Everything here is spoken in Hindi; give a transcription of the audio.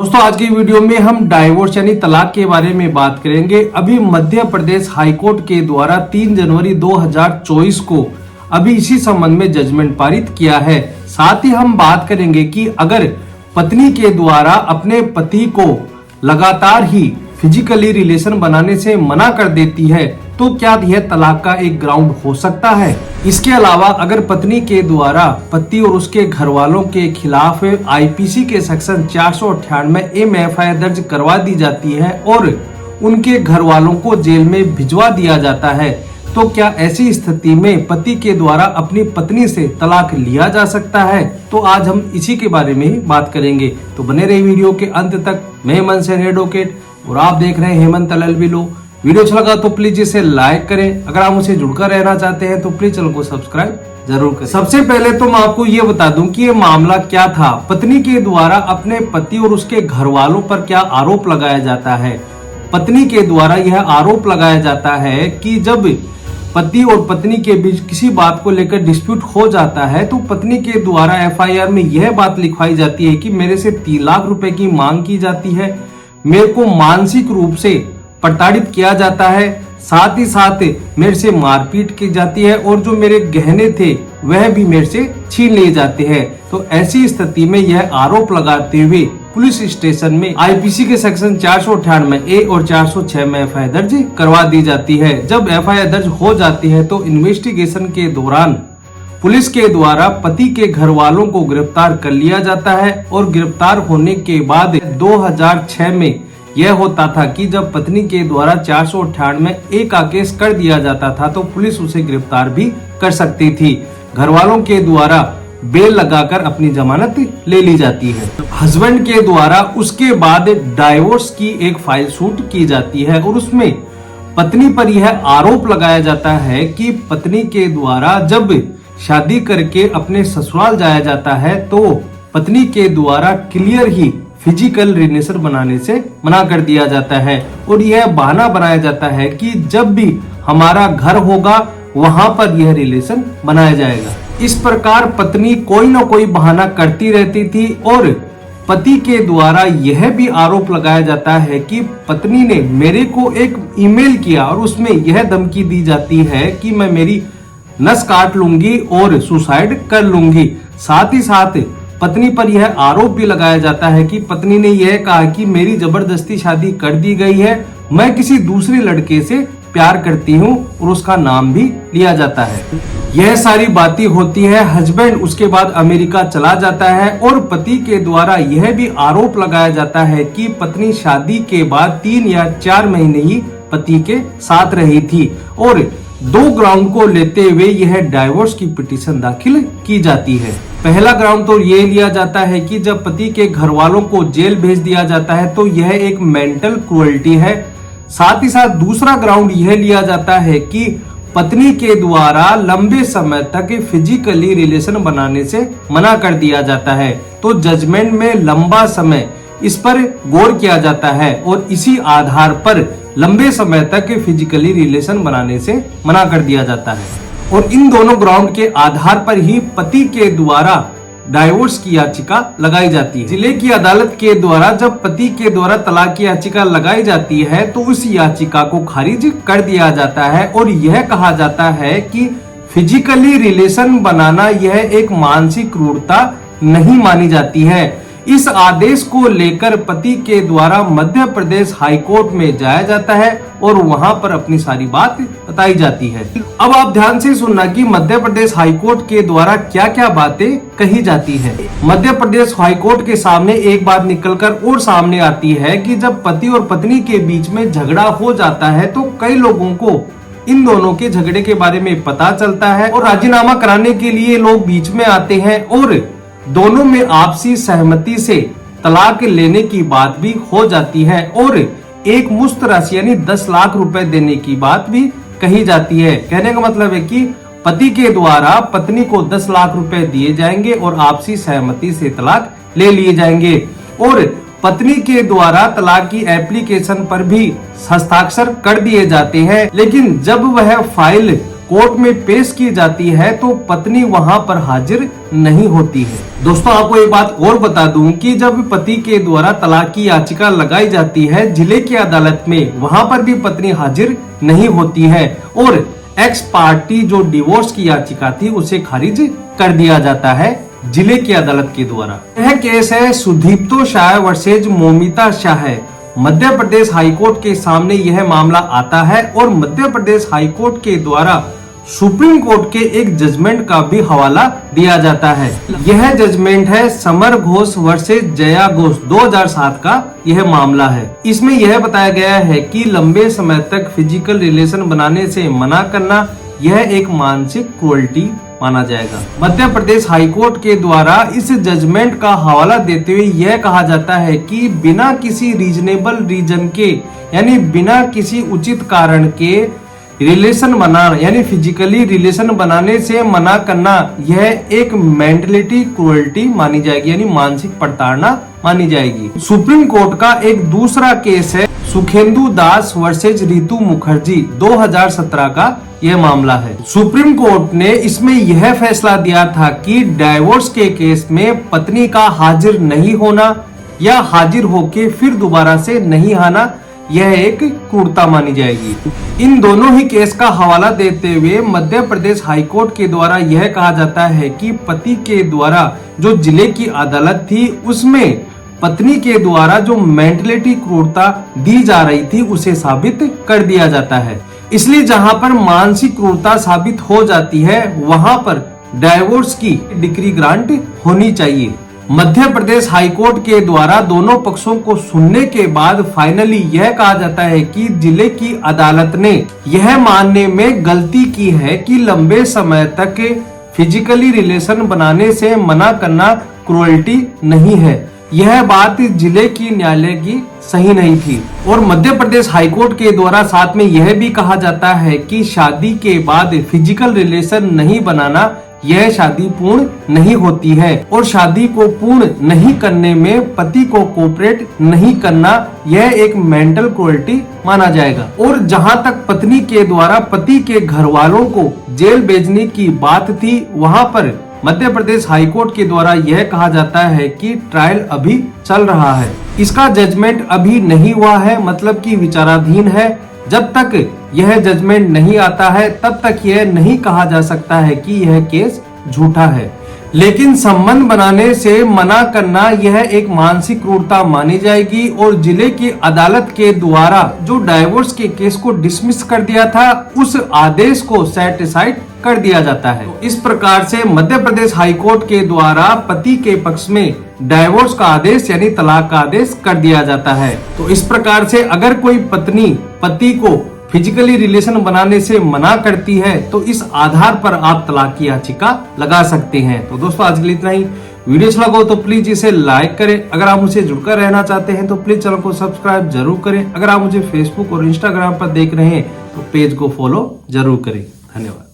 दोस्तों आज की वीडियो में हम डाइवोर्स यानी तलाक के बारे में बात करेंगे। अभी मध्य प्रदेश हाईकोर्ट के द्वारा 3 जनवरी 2024 को अभी इसी संबंध में जजमेंट पारित किया है। साथ ही हम बात करेंगे कि अगर पत्नी के द्वारा अपने पति को लगातार ही फिजिकली रिलेशन बनाने से मना कर देती है तो क्या यह तलाक का एक ग्राउंड हो सकता है। इसके अलावा अगर पत्नी के द्वारा पति और उसके घर वालों के खिलाफ आईपीसी के सेक्शन 498 में एफआईआर दर्ज करवा दी जाती है और उनके घर वालों को जेल में भिजवा दिया जाता है, तो क्या ऐसी स्थिति में पति के द्वारा अपनी पत्नी से तलाक लिया जा सकता है। तो आज हम इसी के बारे में ही बात करेंगे, तो बने रहे वीडियो के अंत तक। मैं हेमंत सैन एडवोकेट और आप देख रहे हैं हेमंत LLB लॉ। वीडियो अच्छा लगा तो प्लीज इसे लाइक करें। अगर आप मुझसे जुड़कर रहना चाहते हैं तो प्लीज चैनल को सब्सक्राइब जरूर करें। सबसे पहले तो मैं आपको ये बता दूं कि ये मामला क्या था। पत्नी के द्वारा अपने पति और उसके घर वालों पर क्या आरोप लगाया जाता है। पत्नी के द्वारा यह आरोप लगाया जाता है कि जब पति और पत्नी के बीच किसी बात को लेकर डिस्प्यूट हो जाता है तो पत्नी के द्वारा एफआईआर में यह बात लिखवाई जाती है कि मेरे से 3 लाख रुपए की मांग की जाती है, मेरे को मानसिक रूप से प्रताड़ित किया जाता है, साथ ही साथ मेरे से मारपीट की जाती है और जो मेरे गहने थे वह भी मेरे से छीन लिए जाते हैं। तो ऐसी स्थिति में यह आरोप लगाते हुए पुलिस स्टेशन में आईपीसी के सेक्शन 498A और 406 में एफआईआर दर्ज करवा दी जाती है। जब एफआईआर दर्ज हो जाती है तो इन्वेस्टिगेशन के दौरान पुलिस के द्वारा पति के घर वालों को गिरफ्तार कर लिया जाता है और गिरफ्तार होने के बाद 2006 में यह होता था कि जब पत्नी के द्वारा 498A का केस कर दिया जाता था तो पुलिस उसे गिरफ्तार भी कर सकती थी। घर वालों के द्वारा बेल लगाकर अपनी जमानत ले ली जाती है। हस्बैंड के द्वारा उसके बाद डाइवोर्स की एक फाइल शूट की जाती है और उसमें पत्नी पर यह आरोप लगाया जाता है कि पत्नी के द्वारा जब शादी करके अपने ससुराल जाया जाता है तो पत्नी के द्वारा क्लियर ही फिजिकल रिलेशन बनाने से मना कर दिया जाता है और यह बहाना बनाया जाता है कि जब भी हमारा घर होगा वहां पर यह रिलेशन बनाया जाएगा। इस प्रकार पत्नी कोई न कोई बहाना करती रहती थी और पति के द्वारा यह भी आरोप लगाया जाता है कि पत्नी ने मेरे को एक ईमेल किया और उसमें यह धमकी दी जाती है कि मैं मेरी नस काट लूंगी और सुसाइड कर लूंगी। साथ ही साथ पत्नी पर यह आरोप भी लगाया जाता है कि पत्नी ने यह कहा कि मेरी जबरदस्ती शादी कर दी गई है, मैं किसी दूसरे लड़के से प्यार करती हूं और उसका नाम भी लिया जाता है। यह सारी बातें होती है। हस्बैंड उसके बाद अमेरिका चला जाता है और पति के द्वारा यह भी आरोप लगाया जाता है कि पत्नी शादी के बाद 3 या 4 महीने ही पति के साथ रही थी और 2 ग्राउंड को लेते हुए यह डाइवोर्स की पिटीशन दाखिल की जाती है। पहला ग्राउंड तो ये लिया जाता है कि जब पति के घर वालों को जेल भेज दिया जाता है तो यह एक मेंटल क्रूएल्टी है। साथ ही साथ दूसरा ग्राउंड यह लिया जाता है कि पत्नी के द्वारा लंबे समय तक फिजिकली रिलेशन बनाने से मना कर दिया जाता है। तो जजमेंट में लंबा समय इस पर गौर किया जाता है और इसी आधार पर लंबे समय तक फिजिकली रिलेशन बनाने से मना कर दिया जाता है और इन दोनों ग्राउंड के आधार पर ही पति के द्वारा डाइवोर्स की याचिका लगाई जाती है। जिले की अदालत के द्वारा जब पति के द्वारा तलाक की याचिका लगाई जाती है तो उस याचिका को खारिज कर दिया जाता है और यह कहा जाता है कि फिजिकली रिलेशन बनाना यह एक मानसिक क्रूरता नहीं मानी जाती है। इस आदेश को लेकर पति के द्वारा मध्य प्रदेश हाईकोर्ट में जाया जाता है और वहां पर अपनी सारी बात बताई जाती है। अब आप ध्यान से सुनना कि मध्य प्रदेश हाईकोर्ट के द्वारा क्या क्या बातें कही जाती है। मध्य प्रदेश हाईकोर्ट के सामने एक बात निकलकर और सामने आती है कि जब पति और पत्नी के बीच में झगड़ा हो जाता है तो कई लोगों को इन दोनों के झगड़े के बारे में पता चलता है और राजीनामा कराने के लिए लोग बीच में आते हैं और दोनों में आपसी सहमति से तलाक लेने की बात भी हो जाती है और एक मुश्त राशि यानी 10 लाख रुपए देने की बात भी कही जाती है। कहने का मतलब है कि पति के द्वारा पत्नी को 10 लाख रुपए दिए जाएंगे और आपसी सहमति से तलाक ले लिए जाएंगे और पत्नी के द्वारा तलाक की एप्लीकेशन पर भी हस्ताक्षर कर दिए जाते हैं। लेकिन जब वह फाइल कोर्ट में पेश की जाती है तो पत्नी वहां पर हाजिर नहीं होती है। दोस्तों आपको एक बात और बता दूं कि जब पति के द्वारा तलाक की याचिका लगाई जाती है जिले की अदालत में, वहां पर भी पत्नी हाजिर नहीं होती है और एक्स पार्टी जो डिवोर्स की याचिका थी उसे खारिज कर दिया जाता है जिले की अदालत के द्वारा। यह केस है सुदीप्तो शाह वर्सेज मोमिता शाह। मध्य प्रदेश हाईकोर्ट के सामने यह मामला आता है और मध्य प्रदेश हाईकोर्ट के द्वारा सुप्रीम कोर्ट के एक जजमेंट का भी हवाला दिया जाता है। यह जजमेंट है समर घोष वर्सेज जया घोष 2007 का यह मामला है। इसमें यह बताया गया है कि लंबे समय तक फिजिकल रिलेशन बनाने से मना करना यह एक मानसिक क्रूरल्टी माना जाएगा। मध्य प्रदेश हाईकोर्ट के द्वारा इस जजमेंट का हवाला देते हुए यह कहा जाता है कि बिना किसी रीजनेबल रीजन के यानी बिना किसी उचित कारण के रिलेशन बनाना यानी फिजिकली रिलेशन बनाने से मना करना यह एक मेंटलिटी क्रूरल्टी मानी जाएगी यानी मानसिक प्रताड़ना मानी जाएगी। सुप्रीम कोर्ट का एक दूसरा केस है सुखेंदु दास वर्सेज रितु मुखर्जी 2017 का यह मामला है। सुप्रीम कोर्ट ने इसमें यह फैसला दिया था कि डाइवोर्स के केस में पत्नी का हाजिर नहीं होना या हाजिर होके फिर दोबारा से नहीं आना यह एक क्रूरता मानी जाएगी। इन दोनों ही केस का हवाला देते हुए मध्य प्रदेश हाईकोर्ट के द्वारा यह कहा जाता है कि पति के द्वारा जो जिले की अदालत थी उसमें पत्नी के द्वारा जो मेंटलिटी क्रूरता दी जा रही थी उसे साबित कर दिया जाता है। इसलिए जहां पर मानसिक क्रूरता साबित हो जाती है वहां पर डाइवोर्स की डिक्री ग्रांट होनी चाहिए। मध्य प्रदेश हाईकोर्ट के द्वारा दोनों पक्षों को सुनने के बाद फाइनली यह कहा जाता है कि जिले की अदालत ने यह मानने में गलती की है कि लंबे समय तक फिजिकली रिलेशन बनाने से मना करना क्रूरल्टी नहीं है। यह बात जिले की न्यायालय की सही नहीं थी और मध्य प्रदेश हाईकोर्ट के द्वारा साथ में यह भी कहा जाता है कि शादी के बाद फिजिकल रिलेशन नहीं बनाना यह शादी पूर्ण नहीं होती है और शादी को पूर्ण नहीं करने में पति को कोऑपरेट नहीं करना यह एक मेंटल क्रूरल्टी माना जाएगा। और जहां तक पत्नी के द्वारा पति के घर वालों को जेल भेजने की बात थी वहां पर मध्य प्रदेश हाईकोर्ट के द्वारा यह कहा जाता है कि ट्रायल अभी चल रहा है, इसका जजमेंट अभी नहीं हुआ है, मतलब कि विचाराधीन है। जब तक यह जजमेंट नहीं आता है तब तक यह नहीं कहा जा सकता है कि यह केस झूठा है। लेकिन संबंध बनाने से मना करना यह एक मानसिक क्रूरता मानी जाएगी और जिले की अदालत के द्वारा जो डाइवोर्स के केस को डिसमिस कर दिया था उस आदेश को सेट असाइड कर दिया जाता है। इस प्रकार से मध्य प्रदेश हाईकोर्ट के द्वारा पति के पक्ष में डाइवोर्स का आदेश यानी तलाक का आदेश कर दिया जाता है। तो इस प्रकार से अगर कोई पत्नी पति को फिजिकली रिलेशन बनाने से मना करती है तो इस आधार पर आप तलाक की याचिका लगा सकते हैं। तो दोस्तों आज के लिए इतना ही। वीडियो अच्छा लगा तो प्लीज इसे लाइक करें। अगर आप मुझसे जुड़कर रहना चाहते हैं तो प्लीज चैनल को सब्सक्राइब जरूर करें। अगर आप मुझे फेसबुक और इंस्टाग्राम पर देख रहे हैं तो पेज को फॉलो जरूर करें। धन्यवाद।